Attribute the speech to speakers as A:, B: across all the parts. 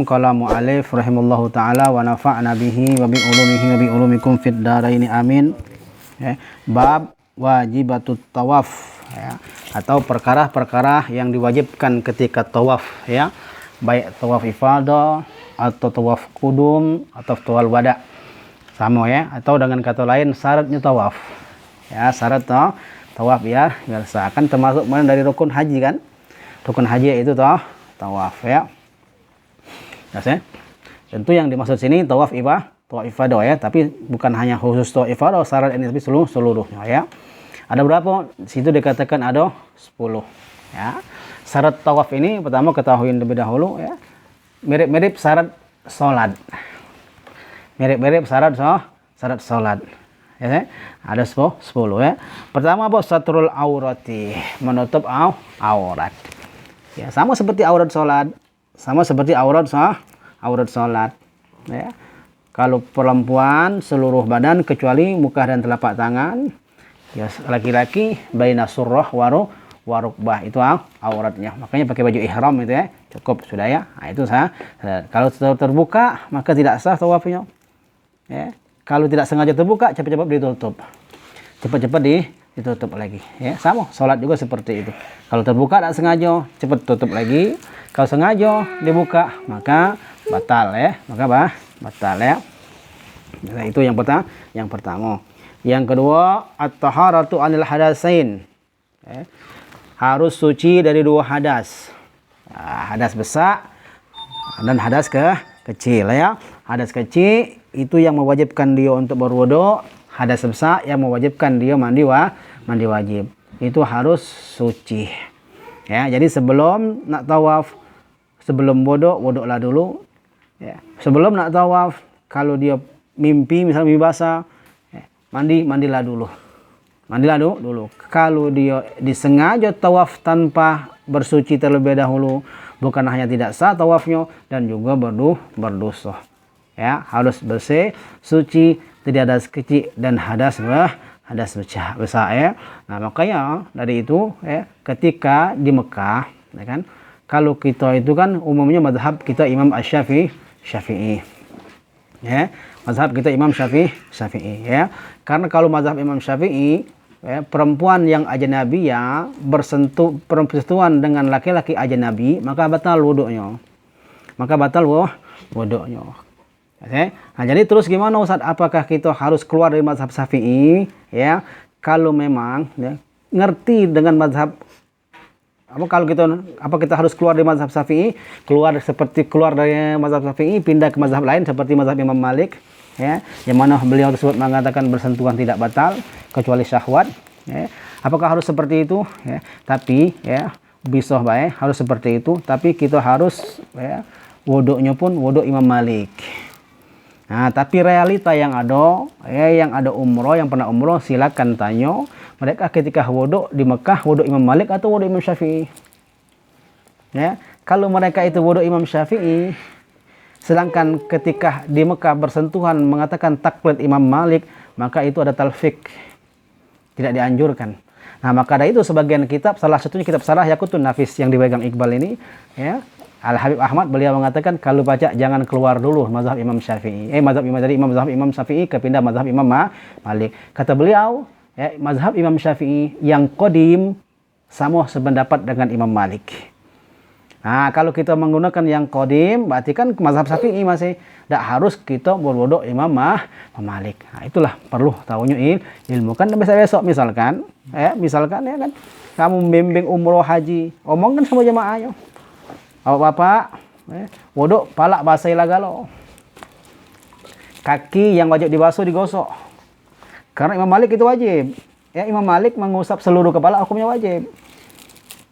A: Qala mu'alif rahimallahu ta'ala wa nafa'na bihi wa bi ulumihi wa bi ulumikum fid dharaini amin. Bab wajibatut tawaf, atau perkara-perkara yang diwajibkan ketika tawaf, baik tawaf ifadah atau tawaf kudum atau tawaf wada, sama atau dengan kata lain syaratnya tawaf, syarat tawaf biasa kan termasuk dari rukun haji kan, rukun haji itu tawaf tentu yang dimaksud sini tawaf ifadah tapi bukan hanya khusus tawaf ifadah syarat ini, tapi seluruhnya Ada berapa? Situ dikatakan ada 10 Syarat tawaf ini pertama ketahui lebih dahulu mirip-mirip syarat salat. Mirip-mirip syarat salat. Ada 10 Pertama apa? Satrul aurati, menutup aurat. Sama seperti aurat salat. Sama seperti aurat salat. Kalau perempuan seluruh badan kecuali muka dan telapak tangan. Laki-laki baina surrah warukbah itu auratnya. Makanya pakai baju ihram itu cukup sudah Nah, itu sah. Kalau terbuka maka tidak sah tawafnya. Kalau tidak sengaja terbuka cepat-cepat ditutup. Cepat-cepat ditutup lagi. Sama salat juga seperti itu. Kalau terbuka tidak sengaja cepat tutup lagi. Kalau sengaja dibuka maka batal maka batal Nah, itu yang pertama. Yang kedua, at-taharatu 'anil hadatsain. Harus suci dari dua hadas. Hadas besar dan hadas kecil Hadas kecil itu yang mewajibkan dia untuk berwudu, hadas besar yang mewajibkan dia mandi wajib. Itu harus suci. Jadi sebelum nak tawaf, sebelum wuduklah dulu. Sebelum nak tawaf, kalau dia mimpi, misalnya mimpi basah, mandilah dulu. Kalau dia disengaja tawaf tanpa bersuci terlebih dahulu, bukan hanya tidak sah tawafnya dan juga berdosa. Harus bersih, suci, tidak hadas kecil dan hadas besar Nah, makanya dari itu ketika di Mekah kalau kita itu kan umumnya mazhab kita Imam Syafi'i. Mazhab kita Imam Syafi'i Karena kalau mazhab Imam Syafi'i perempuan yang ajnabi bersentuhan dengan laki-laki ajnabi maka batal wudunya. Nah, jadi terus gimana Ustaz? Apakah kita harus keluar dari mazhab Syafi'i? Kalau memang ngerti dengan mazhab apa kita harus keluar dari mazhab Syafi'i? Keluar dari mazhab Syafi'i pindah ke mazhab lain seperti mazhab Imam Malik yang mana beliau tersebut mengatakan bersentuhan tidak batal kecuali syahwat. Apakah harus seperti itu? Tapi bisa baik harus seperti itu, tapi kita harus wuduknya pun wuduk Imam Malik. Nah, tapi realita yang ada umroh, yang pernah umroh silakan tanya mereka ketika wuduk di Mekah wuduk Imam Malik atau wuduk Imam Syafi'i. Kalau mereka itu wuduk Imam Syafi'i, sedangkan ketika di Mekah bersentuhan mengatakan taklid Imam Malik, maka itu ada talfik, tidak dianjurkan. Nah, maka dari itu sebagian kitab, salah satunya kitab Sarah Yaqutun Nafis yang dipegang Iqbal ini, Al-Habib Ahmad beliau mengatakan kalau baca jangan keluar dulu mazhab Imam Syafi'i. Mazhab Imam Syafi'i ke pindah mazhab Imam Malik. Kata beliau, mazhab Imam Syafi'i yang qadim sama sependapat dengan Imam Malik. Nah, kalau kita menggunakan yang qadim berarti kan mazhab Syafi'i masih tidak harus kita berwuduk Imam Malik. Nah, itulah perlu tahunya ilmu kan besok misalkan kan kamu bimbing umroh haji, omongkan sama jemaah Bapak, wuduk palak basah lagalo. Kaki yang wajib dibasuh digosok. Karena Imam Malik itu wajib. Imam Malik mengusap seluruh kepala hukumnya wajib.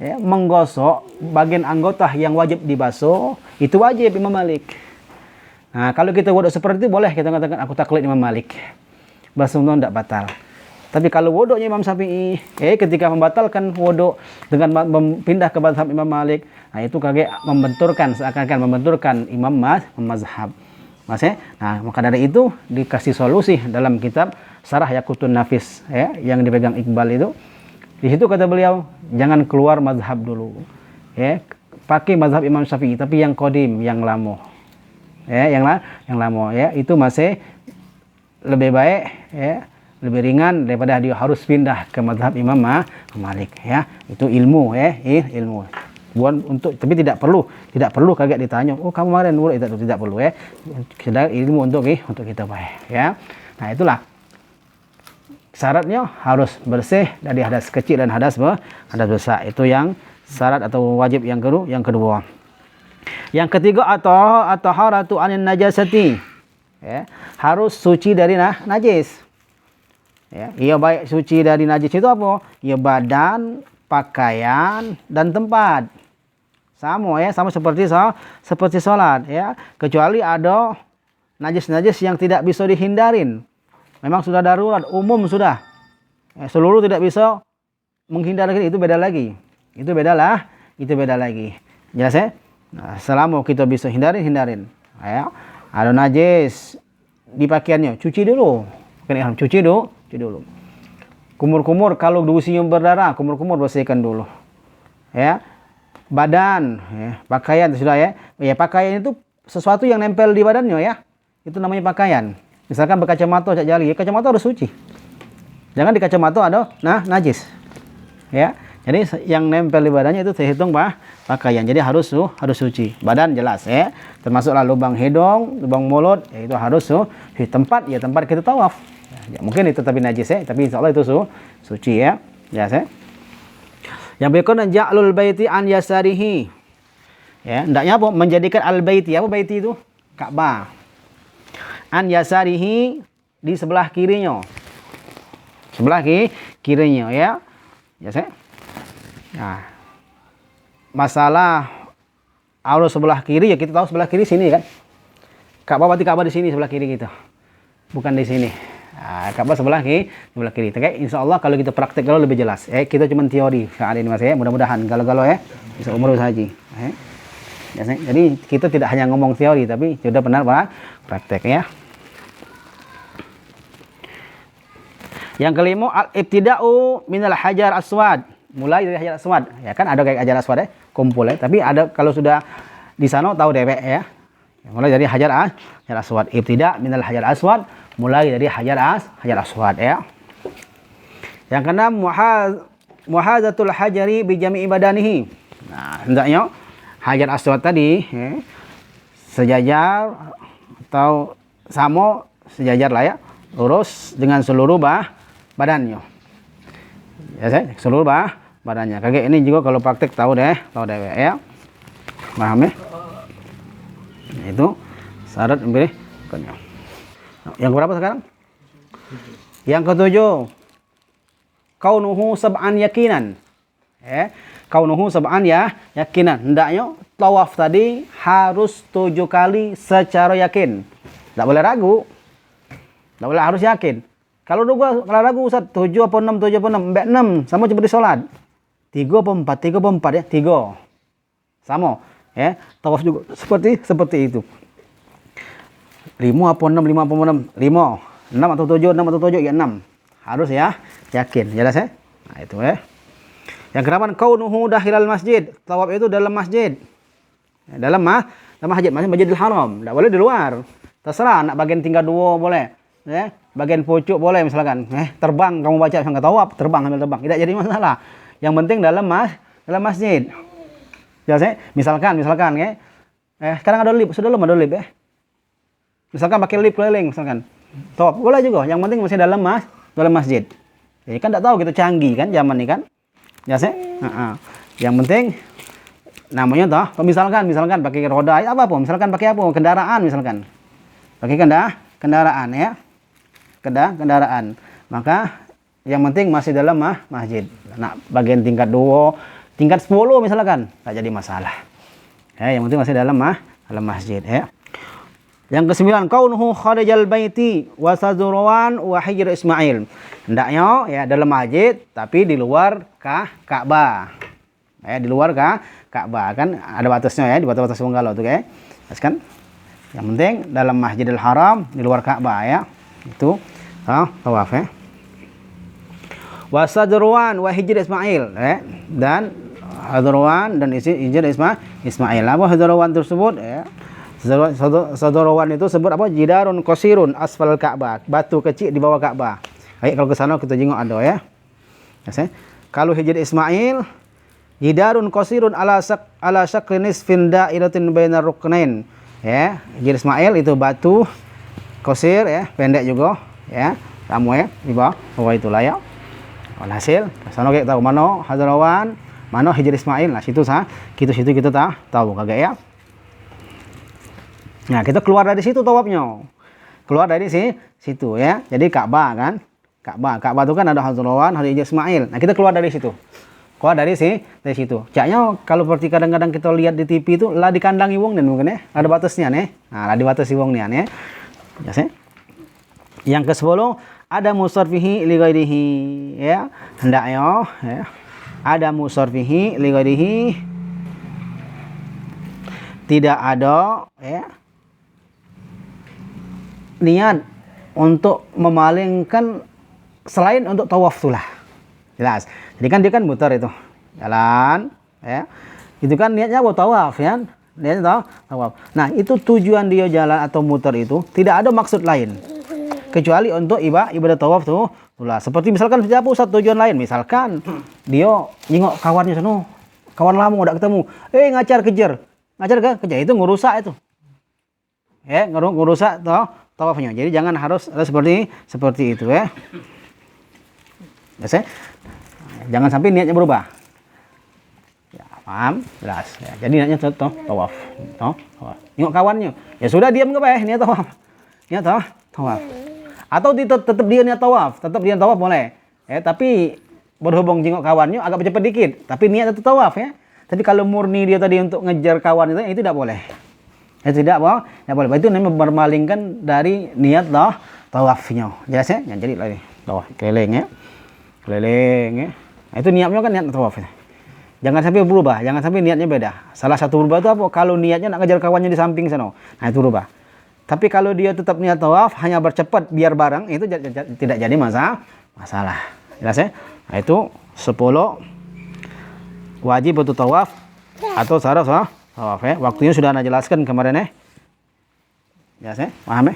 A: Menggosok bagian anggota yang wajib dibasuh itu wajib Imam Malik. Nah, kalau kita wuduk seperti itu boleh kita katakan aku taklid Imam Malik. Basuhnya tidak batal. Tapi kalau wuduknya Imam Syafi'i, ketika membatalkan wuduk dengan pindah ke mazhab Imam Malik, nah itu seakan-akan membenturkan imam mazhab. Nah, maka dari itu dikasih solusi dalam kitab Sarah Yaqutun Nafis yang dipegang Iqbal itu. Di situ kata beliau, jangan keluar mazhab dulu. pakai mazhab Imam Syafi'i, tapi yang qadim, yang lama. Ya, yang lama ya, itu masih lebih baik ya, lebih ringan daripada dia harus pindah ke mazhab Imam Malik ya. Itu ilmu ya, ilmu. Bukan untuk, tapi tidak perlu kaget ditanya, oh kamu kemarin boleh, tidak perlu ya. Sekedar ilmu untuk kita baik ya. Nah, itulah syaratnya harus bersih dari hadas kecil dan hadas besar. Itu yang syarat atau wajib yang kedua. Yang ketiga, at-taharatu anin najasati. Ya, harus suci dari najis. Ya, ia baik suci dari najis itu apa? Ya, badan, pakaian, dan tempat. Sama ya, sama seperti salat ya. Kecuali ada najis-najis yang tidak bisa dihindarin. Memang sudah darurat, umum sudah. Seluruh tidak bisa menghindarkan, itu beda lagi. Itu beda lagi. Jelas ya? Nah, selama kita bisa hindarin. Ya. Ada najis di pakaiannya, cuci dulu. Cuci dulu. Kumur-kumur, kalau dusinya berdarah, kumur-kumur bersihkan dulu. Ya. Badan, ya. Pakaian sudah ya. Ya, pakaian itu sesuatu yang nempel di badannya ya. Itu namanya pakaian. Misalkan berkacamata cak jari, ya, kacamata harus suci. Jangan di kacamata ada najis. Ya. Jadi yang nempel di badannya itu terhitung pakaian. Jadi harus suci. Badan jelas ya. Termasuklah lubang hidung, lubang mulut, ya, itu harus suci. Tempat kita tawaf. Ya, mungkin itu tapi najis ya, tapi insyaallah itu suci ya. Jelas ya. Yang berikutnya ja'lul baiti an yasarihi. Ya, hendaknya apa? Menjadikan al-baiti. Apa baiti itu? Ka'bah. An yasarihi, di sebelah kirinya. Sebelah kirinya ya. Ya, saya. Nah, masalah Allah sebelah kiri ya, kita tahu sebelah kiri sini kan. Ka'bah berarti Ka'bah di sini sebelah kiri kita. Bukan di sini. Nah, Ka'bah sebelah kiri. Oke, insyaallah kalau kita praktek kalau lebih jelas. Kita cuma teori saat ini Mas ya. Mudah-mudahan kalau ya bisa umur haji. Ya, jadi kita tidak hanya ngomong teori tapi sudah benar praktek ya. Yang kelima, al-ibtida'u minal hajar aswad. Mulai dari hajar aswad. Ya kan ada kayak hajar aswad ya, kumpul ya. Tapi ada kalau sudah di sana tahu dewek ya. Mulai dari hajar aswad. Ibtida' minal hajar aswad. Mulai dari hajar aswad ya. Yang keenam, muhazatul hajari bi jami'i badanihi. Nah, hendaknya hajar aswad tadi ya, sejajar atau sama sejajar lah ya. Lurus dengan seluruh badannya. Ya, seluruh badannya. Kayak ini juga kalau praktek tahu deh ya. Paham ya? Itu syarat berikutnya. Yang berapa sekarang? Yang ketujuh, kaunuhu sab'an yakinan. Kaunuhu sab'an yakinan. Hendaknya tawaf tadi harus 7 kali secara yakin. Tidak boleh ragu. Tidak boleh, harus yakin. Kalau ragu Ustaz, 7 apa 6, 6 sama seperti sholat. 3 apa 4 ya, 3. Sama ya. Tawaf juga seperti itu. 5 apa 6, 5 atau 7 ya 6. Harus ya yakin. Jelas ya? Nah, itu ya. Yang ke-8, kaunuhu dakhilal masjid. Tawaf itu dalam masjid. Ya, dalam Masjidil Haram. Tidak boleh di luar. Terserah, nak bagian tinggal 2 boleh. Ya, bagian pucuk boleh misalkan. Terbang kamu baca sampai tawaf, sambil terbang. Tidak jadi masalah. Yang penting dalam masjid. Jelas ya? Misalkan ya. Sekarang ada lift, sudah lama ada lift ya. Misalkan pakai lift keliling misalkan. Tawaf boleh juga. Yang penting masih dalam masjid. Jadi kan tidak tahu kita canggih kan zaman ini kan. Jelas ya? Yang penting namanya toh, misalkan pakai roda apa misalkan pakai apa? Kendaraan misalkan. Pakai kendaraan ya. Kendaraan. Maka yang penting masih dalam masjid. Nah, bagian tingkat 2, tingkat 10 misalkan, tak jadi masalah. Ya, yang penting masih dalam masjid ya. Yang ke-9, kaunuhu kharijal baiti wa sadruwan wa hijr Ismail. Hendaknya ya dalam masjid tapi di luar Ka'bah. Ya, di luar Ka'bah kan ada batasnya ya, di batas bungalow tuh ya. Kan? Yang penting dalam Masjidil Haram, di luar Ka'bah ya. Itu tawaf ya. Wasadruwan wa hijr Ismail ya. Dan Hadrowan dan hijr Ismail. Apa Hadrowan tersebut ya? Hadrowan itu sebut apa? Jidarun qasirun asfal Ka'bah, batu kecil di bawah Ka'bah. Baik, kalau ke sana kita jengok ada ya. Kalau hijr Ismail, jidarun qasirun ala syaklinis fin da'iratin bainar ruknain. Ya, hijr Ismail itu batu qasir ya, pendek juga ya. Kamu ya di bawah itulah ya. Alhasil, sana kita tahu mana Hadrowan, mana hijr Ismail. Nah, situ kita tahu kagak ya. Nah, kita keluar dari situ tawafnya. Keluar dari situ ya. Jadi Ka'bah kan. Ka'bah itu kan ada Hadrowan, ada hijr Ismail. Nah, kita keluar dari situ. Keluar dari situ. Caknya kalau seperti kadang-kadang kita lihat di TV itu lah dikandangi wong nih mungkin ya. Ada batasnya nih. Nah, lah dibatasi wong nih ya. Ya sih. Yang ke-10 ada musarfihi li ghairihi ya. Hendaknya ya. Ada musarfihi li ghairihi, tidak ada ya niat untuk memalingkan selain untuk tawaf itulah. Jelas. Jadi kan dia kan muter itu. Jalan ya. Itu kan niatnya buat tawaf ya. Niatnya tawaf. Nah, itu tujuan dia jalan atau muter itu tidak ada maksud lain. Kecuali untuk ibadah tawaf tuh. Seperti misalkan siapa usah tujuan lain. Misalkan dia nyengok kawannya sana. Kawan lama udah ketemu. Ngajar kejar itu ngerusak itu. Ya, ngerusak tawafnya. Jadi jangan harus seperti itu ya. Jangan sampai niatnya berubah. Ya, paham? Jelas. Ya, jadi niatnya tawaf. Nyengok kawannya. Ya sudah diam enggak niat tawaf. Niat tawaf. Atau tetap dia niat tawaf, boleh. Ya, tapi berhubung jenguk kawannya agak cepat dikit, tapi niat tetap tawaf ya. Tapi kalau murni dia tadi untuk ngejar kawan itu tidak boleh. Tidak boleh. Itu namanya bermalingkan dari niat tawafnya. Jelas ya? Jadi lagi tawaf keliling ya. Nah, itu niatnya kan niat tawaf ya. Jangan sampai berubah, jangan sampai niatnya beda. Salah satu berubah itu apa? Kalau niatnya nak ngejar kawannya di samping sana. Nah, itu berubah. Tapi kalau dia tetap niat tawaf hanya bercepat biar barang, itu tidak jadi masalah. Jelas ya? Nah, itu 10 wajib untuk tawaf atau syarat tawaf ya. Waktunya sudah Anda jelaskan kemarin ya. Jelas ya? Paham ya?